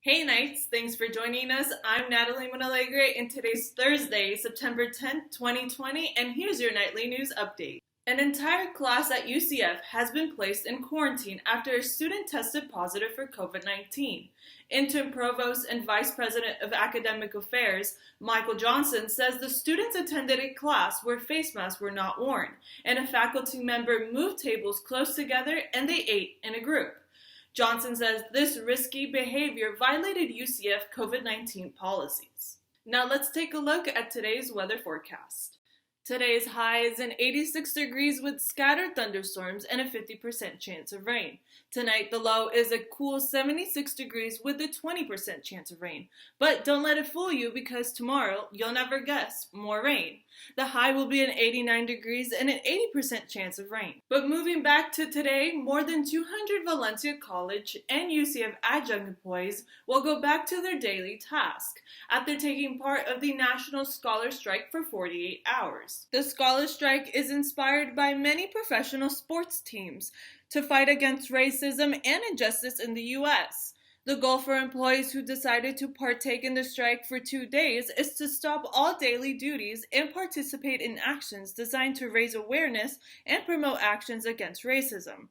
Hey Knights, thanks for joining us. I'm Nataly Montealegre, and today's Thursday, September 10th, 2020, and here's your nightly news update. An entire class at UCF has been placed in quarantine after a student tested positive for COVID-19. Interim Provost and Vice President of Academic Affairs, Michael Johnson, says the students attended a class where face masks were not worn, and a faculty member moved tables close together and they ate in a group. Johnson says this risky behavior violated UCF COVID-19 policies. Now let's take a look at today's weather forecast. Today's high is in 86 degrees with scattered thunderstorms and a 50% chance of rain. Tonight the low is a cool 76 degrees with a 20% chance of rain. But don't let it fool you because tomorrow, you'll never guess, more rain. The high will be in 89 degrees and an 80% chance of rain. But moving back to today, more than 200 Valencia College and UCF adjunct employees will go back to their daily task after taking part of the National Scholar Strike for 48 hours. The Scholar Strike is inspired by many professional sports teams to fight against racism and injustice in the U.S. The goal for employees who decided to partake in the strike for 2 days is to stop all daily duties and participate in actions designed to raise awareness and promote actions against racism.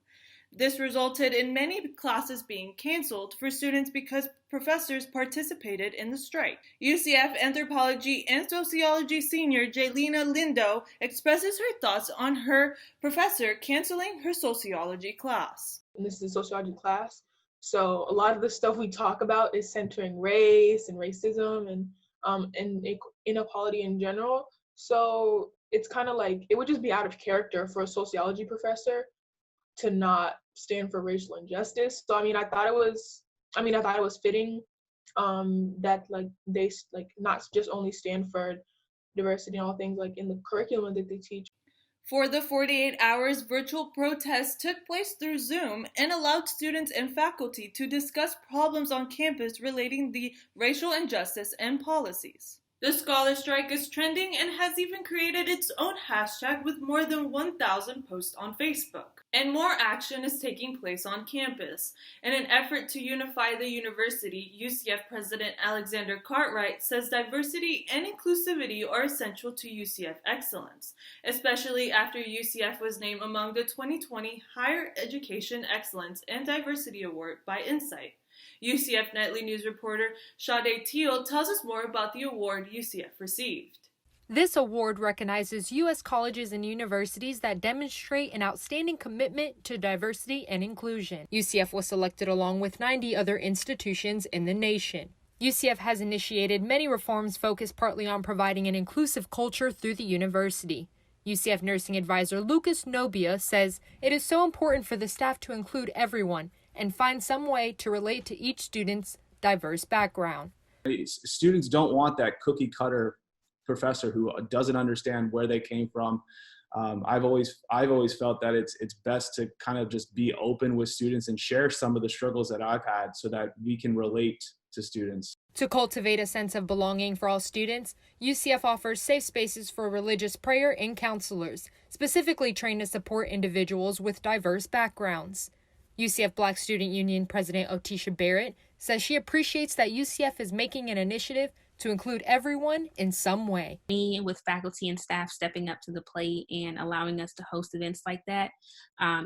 This resulted in many classes being canceled for students because professors participated in the strike. UCF Anthropology and Sociology senior Jaylina Lindo expresses her thoughts on her professor canceling her sociology class. This is a sociology class, so a lot of the stuff we talk about is centering race and racism and inequality in general. So it's kind of like it would just be out of character for a sociology professor to not stand for racial injustice. So I thought it was fitting that like they like not just only stand for diversity and all things like in the curriculum that they teach. For the 48 hours, virtual protests took place through Zoom and allowed students and faculty to discuss problems on campus relating to racial injustice and policies. The Scholar Strike is trending and has even created its own hashtag with more than 1,000 posts on Facebook. And more action is taking place on campus. In an effort to unify the university, UCF President Alexander Cartwright says diversity and inclusivity are essential to UCF excellence, especially after UCF was named among the 2020 Higher Education Excellence and Diversity Award by Insight. UCF Knightly news reporter Sade Teal tells us more about the award UCF received. This award recognizes U.S. colleges and universities that demonstrate an outstanding commitment to diversity and inclusion. UCF was selected along with 90 other institutions in the nation. UCF has initiated many reforms focused partly on providing an inclusive culture through the university. UCF nursing advisor Lucas Nobia says it is so important for the staff to include everyone and find some way to relate to each student's diverse background. Students don't want that cookie cutter professor who doesn't understand where they came from. I've always felt that it's best to kind of just be open with students and share some of the struggles that I've had so that we can relate to students. To cultivate a sense of belonging for all students, UCF offers safe spaces for religious prayer and counselors, specifically trained to support individuals with diverse backgrounds. UCF Black Student Union President Otisha Barrett says she appreciates that UCF is making an initiative to include everyone in some way. Me with faculty and staff stepping up to the plate and allowing us to host events like that.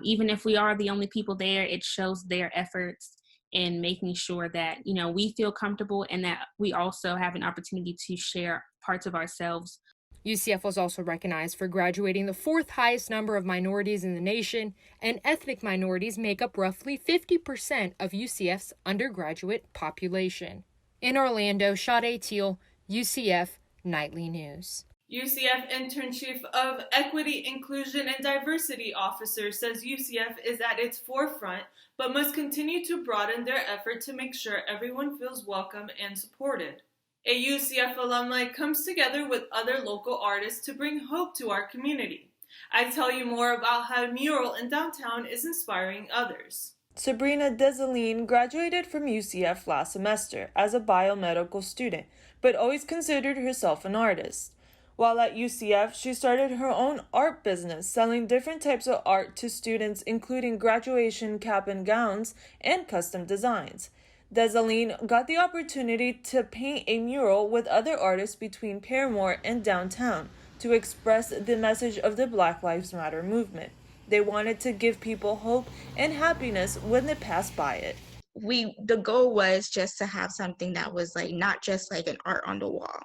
Even if we are the only people there, it shows their efforts in making sure that, we feel comfortable and that we also have an opportunity to share parts of ourselves. UCF was also recognized for graduating the fourth highest number of minorities in the nation, and ethnic minorities make up roughly 50% of UCF's undergraduate population. In Orlando, Sade Teal, UCF Nightly News. UCF Intern Chief of Equity, Inclusion, and Diversity Officer says UCF is at its forefront, but must continue to broaden their effort to make sure everyone feels welcome and supported. A UCF alumni comes together with other local artists to bring hope to our community. I tell you more about how Mural in downtown is inspiring others. Sabrina Desaline graduated from UCF last semester as a biomedical student, but always considered herself an artist. While at UCF, she started her own art business, selling different types of art to students, including graduation cap and gowns and custom designs. Desaline got the opportunity to paint a mural with other artists between Paramore and downtown to express the message of the Black Lives Matter movement. They wanted to give people hope and happiness when they passed by it. The goal was just to have something that was like not just like an art on the wall.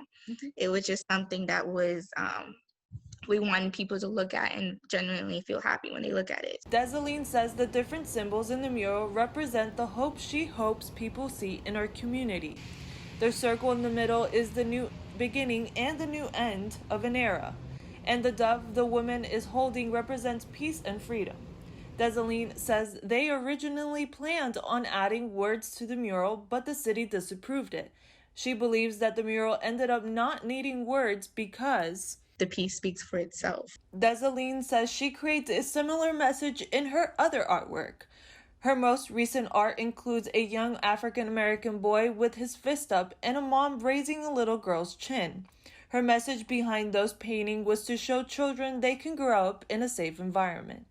It was just something that was we wanted people to look at and genuinely feel happy when they look at it. Desaline says the different symbols in the mural represent the hope she hopes people see in our community. The circle in the middle is the new beginning and the new end of an era, and the dove the woman is holding represents peace and freedom. Desaline says they originally planned on adding words to the mural, but the city disapproved it. She believes that the mural ended up not needing words because the piece speaks for itself. Desaline says she creates a similar message in her other artwork. Her most recent art includes a young African-American boy with his fist up and a mom raising a little girl's chin. Her message behind those paintings was to show children they can grow up in a safe environment.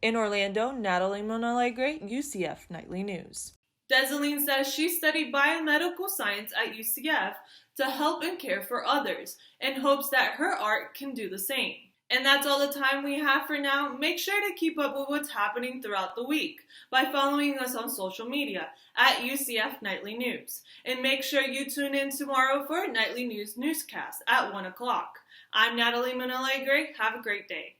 In Orlando, Nataly Montealegre, UCF Nightly News. Desaline says she studied biomedical science at UCF to help and care for others and hopes that her art can do the same. And that's all the time we have for now. Make sure to keep up with what's happening throughout the week by following us on social media at UCF Nightly News. And make sure you tune in tomorrow for a Nightly News newscast at 1 o'clock. I'm Nataly Montealegre. Have a great day.